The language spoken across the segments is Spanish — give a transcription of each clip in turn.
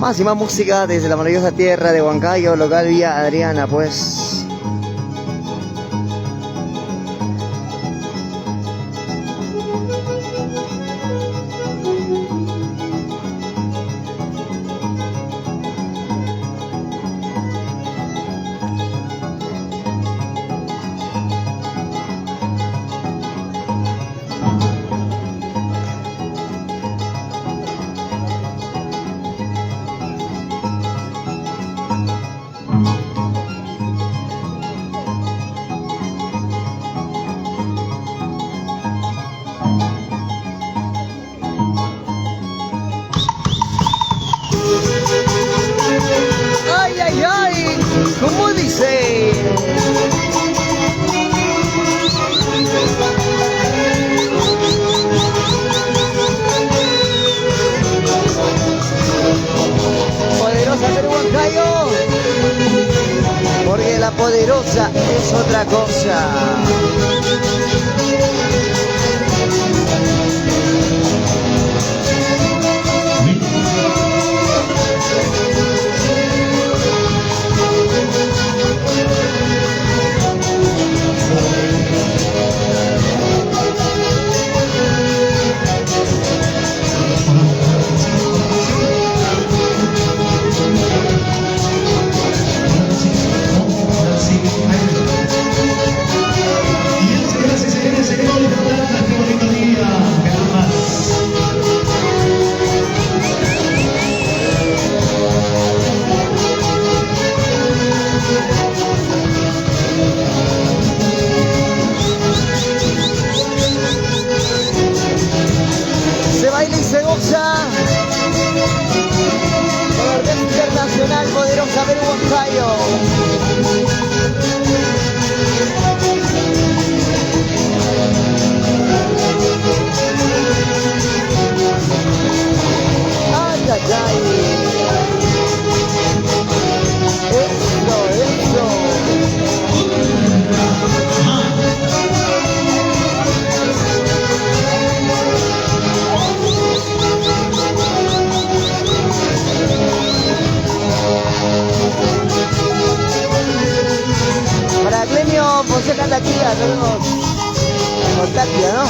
Más y más música desde la maravillosa tierra de Huancayo, local Vía Adriana, pues. ¿Cómo dice? Poderosa Perú Huancayo, porque la poderosa es otra cosa. Internacional Poderosa Perú Huancayo. Ay, ay, ay. Eso. Para Clemio Fonseca Taquilla, tenemos contacto, ¿no?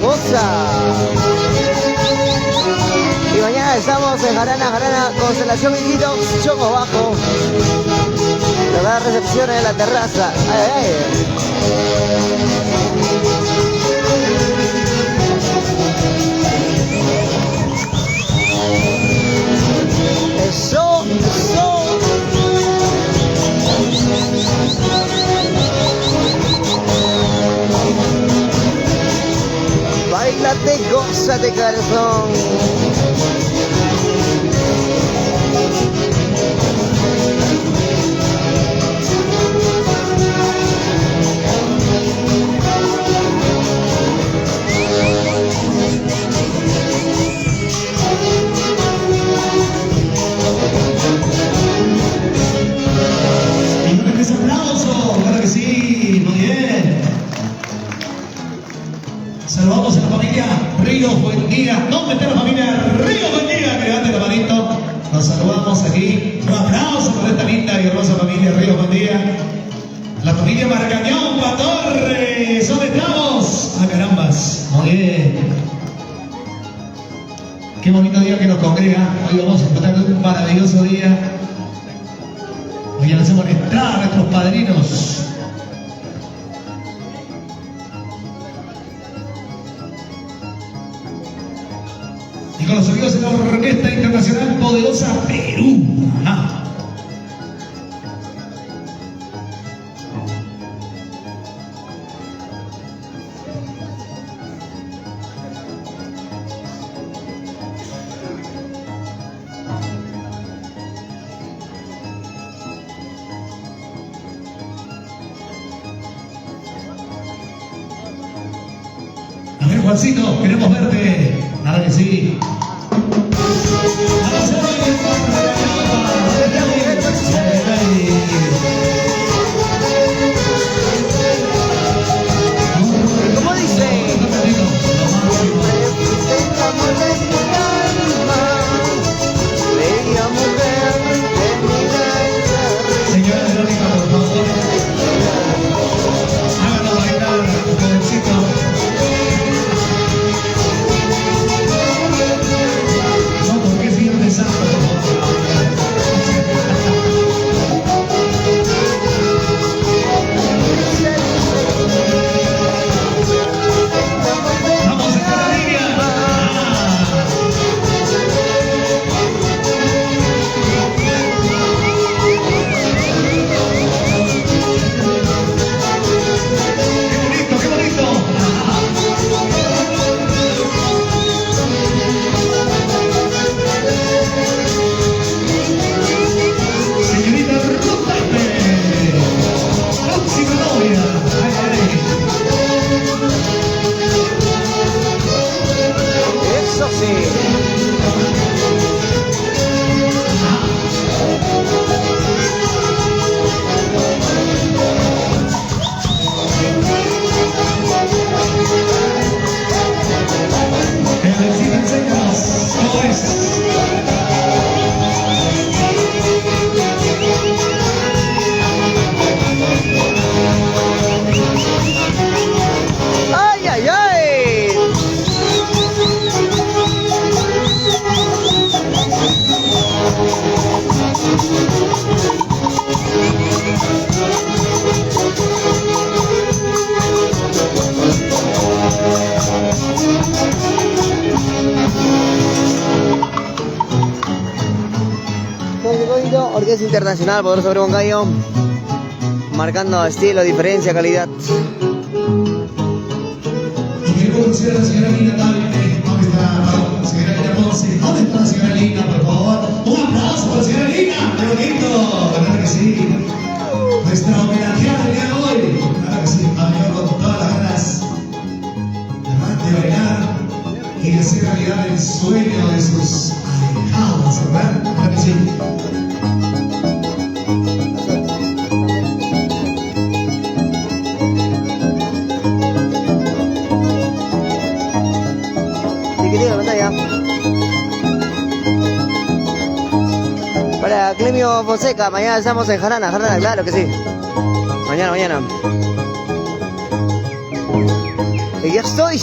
Goza. Y mañana estamos en Jarana, Constelación Iquitos, Choco Bajo. Nos da recepción en la terraza. Ay. Eso. Báilate, gózate, calzón. Ese aplauso, claro que sí, muy bien. Saludamos a la familia Ríos Buendía. ¿Dónde está la familia Ríos Buendía? Que levante la manito. Nos saludamos aquí. Un aplauso por esta linda y hermosa familia Ríos Buendía. La familia Marcañón, Patorres. ¿Dónde estamos? ¡Ah, carambas! Muy bien. Qué bonito día que nos congrega. Hoy vamos a disfrutar de un maravilloso día. Hoy ya nos hemos entrado a nuestros padrinos. Y con los sonidos de la Orquesta Internacional Poderosa Perú. Ajá. A ver, Juancito, queremos verte. Ahora que sí. ¿Cómo dice? ¡Ay, ay, ay! Orquesta Internacional, Poderoso Bribón Gallo, marcando estilo, diferencia, calidad. Y queremos conocer a la señora Lina también. ¿Dónde está la señora Lina Ponce? ¿Dónde está la señora Lina, por favor? Un aplauso para la señora Lina. ¡Qué bonito! Claro que sí. Nuestra homenajeada del día de hoy. Claro que sí. Ha venido con todas las ganas de bailar y de hacer realidad el sueño de sus alejados, ¿verdad? Claro que sí. Para Clemio Fonseca, mañana estamos en Jarana, claro que sí. Mañana. Y ya estoy,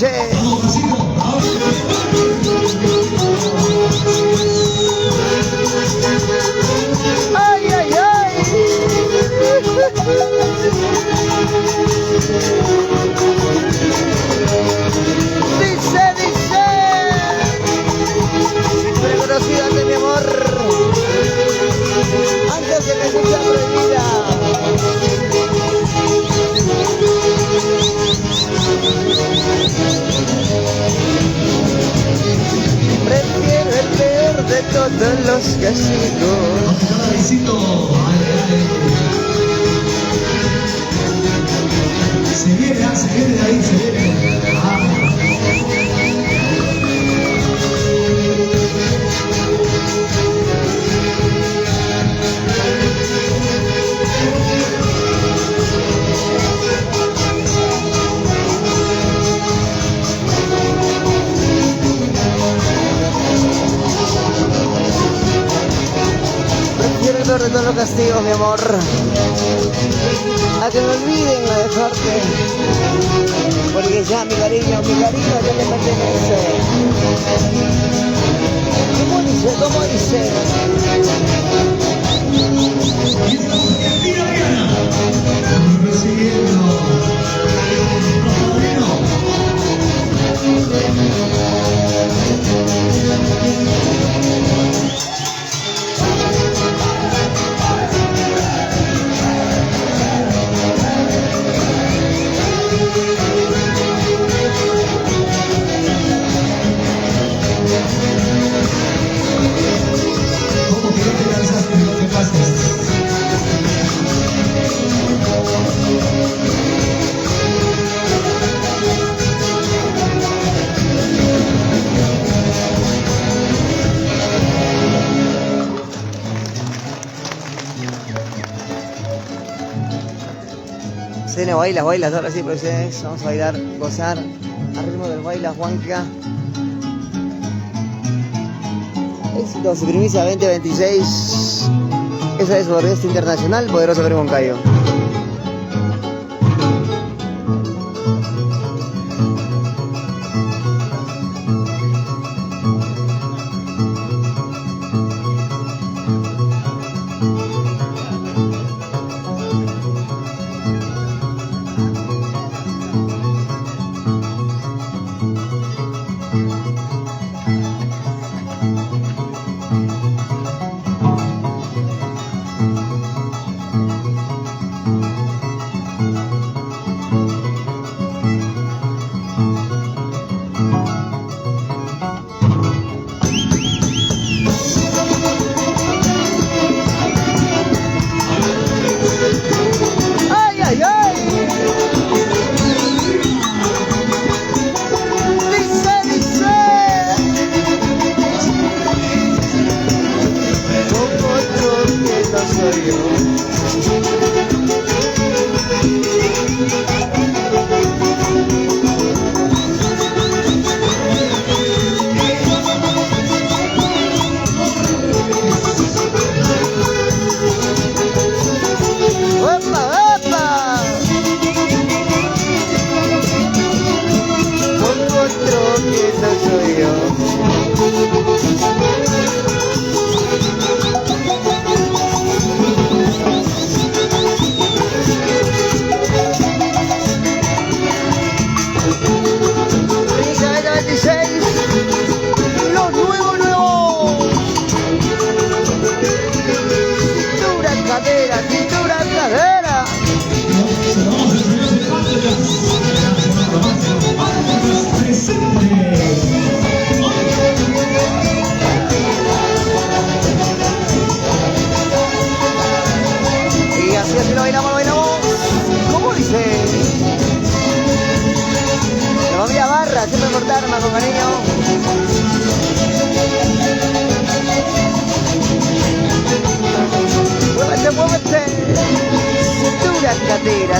¡Ay, ay, ay! Dice. Reconocida de mi amor. Antes de que sea prohibida. Prefiero el peor de todos los castigos. Se viene de ahí, se viene. Prefiero el peor de todos los castigos, mi amor. A que me olviden a dejarte. Porque ya mi cariño ya te pertenece. ¿Cómo dice? ¿Cómo que no te cansaste de lo que pasas? Cene, bailas, ahora sí, pues vamos a bailar, gozar al ritmo del baila Juanca. Éxitos y primicia 2026. Esa es Orquesta Internacional, Poderoso Bribón Gallo. Dios. Los nuevos. Cintura, cadera. Y así lo bailamos. ¿Cómo dice? La familia Barra, siempre portarme con cariño. Muévete. Cintura, cadera.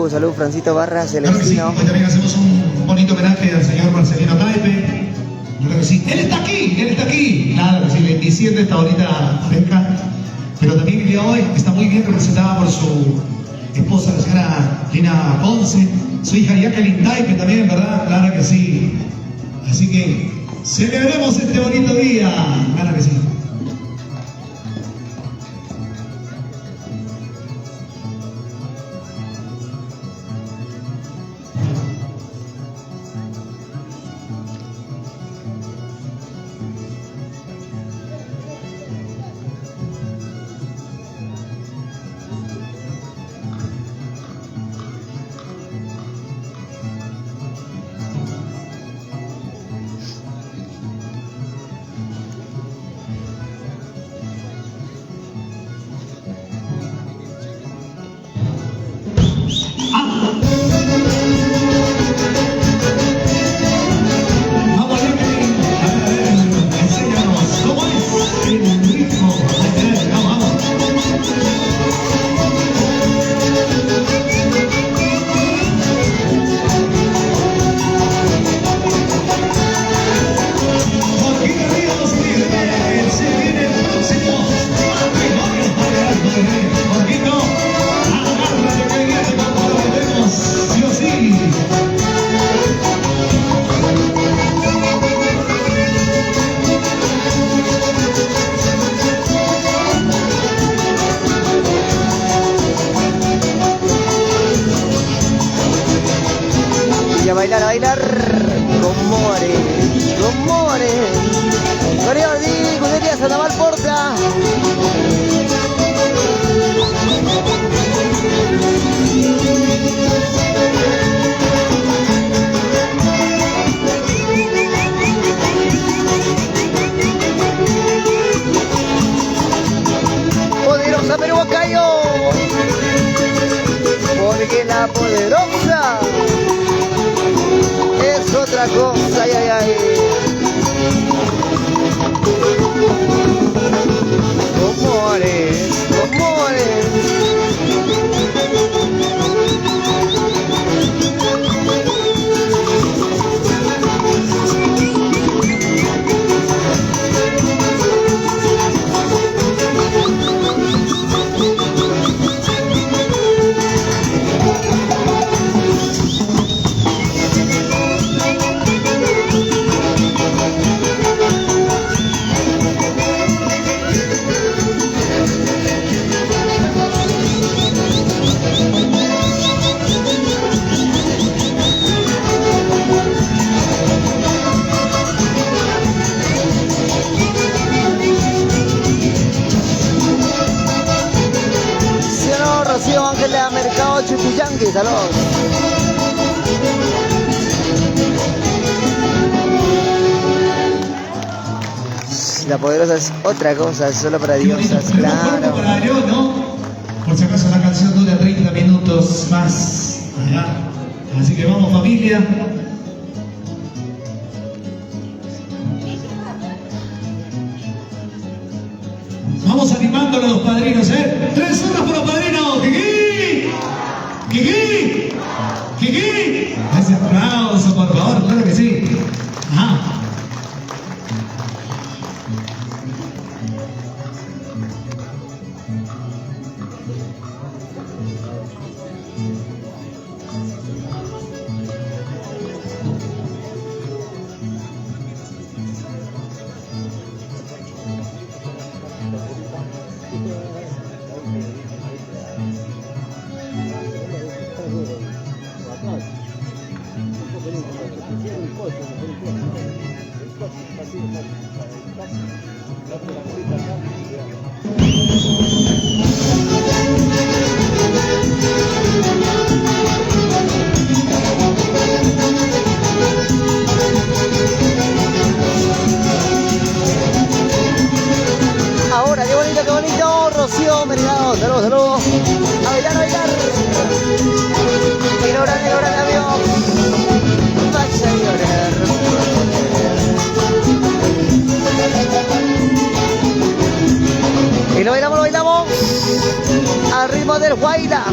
Salud, Francito Barra, Celestino. Claro que sí. Hoy también hacemos un bonito homenaje al señor Marcelino Taipe. Claro que sí. Él está aquí. Claro que sí, 27 está ahorita fresca. Pero también el día de hoy está muy bien representada por su esposa, la señora Lina Ponce, su hija Jacqueline Taipe también, ¿verdad? Claro que sí. Así que celebremos este bonito día. Claro que sí. A bailar con more. María Ordí, Cudería Sandoval Porta. Poderosa Peruacayo, porque la poderosa es otra cosa, ay. Comores. Ángela Mercado Chuchuyanqui, saludos. La poderosa es otra cosa, solo para diosas, claro. Para yo, ¿no? Por si acaso la canción dura 30 minutos más. Así que vamos, familia. Vamos animándole a los padrinos, ¿eh? 3 horas por los padrinos. ¡Kiki! ¡Kiki! ¡Kiki! Ese aplauso, por favor, claro que sí. Ajá. Ahora, qué bonito, Rocío Mercado, saludos, saludos. A bailar, a bailar. Negro grande, amigo. Vaya a llorar. Y lo bailamos al ritmo del Guaira.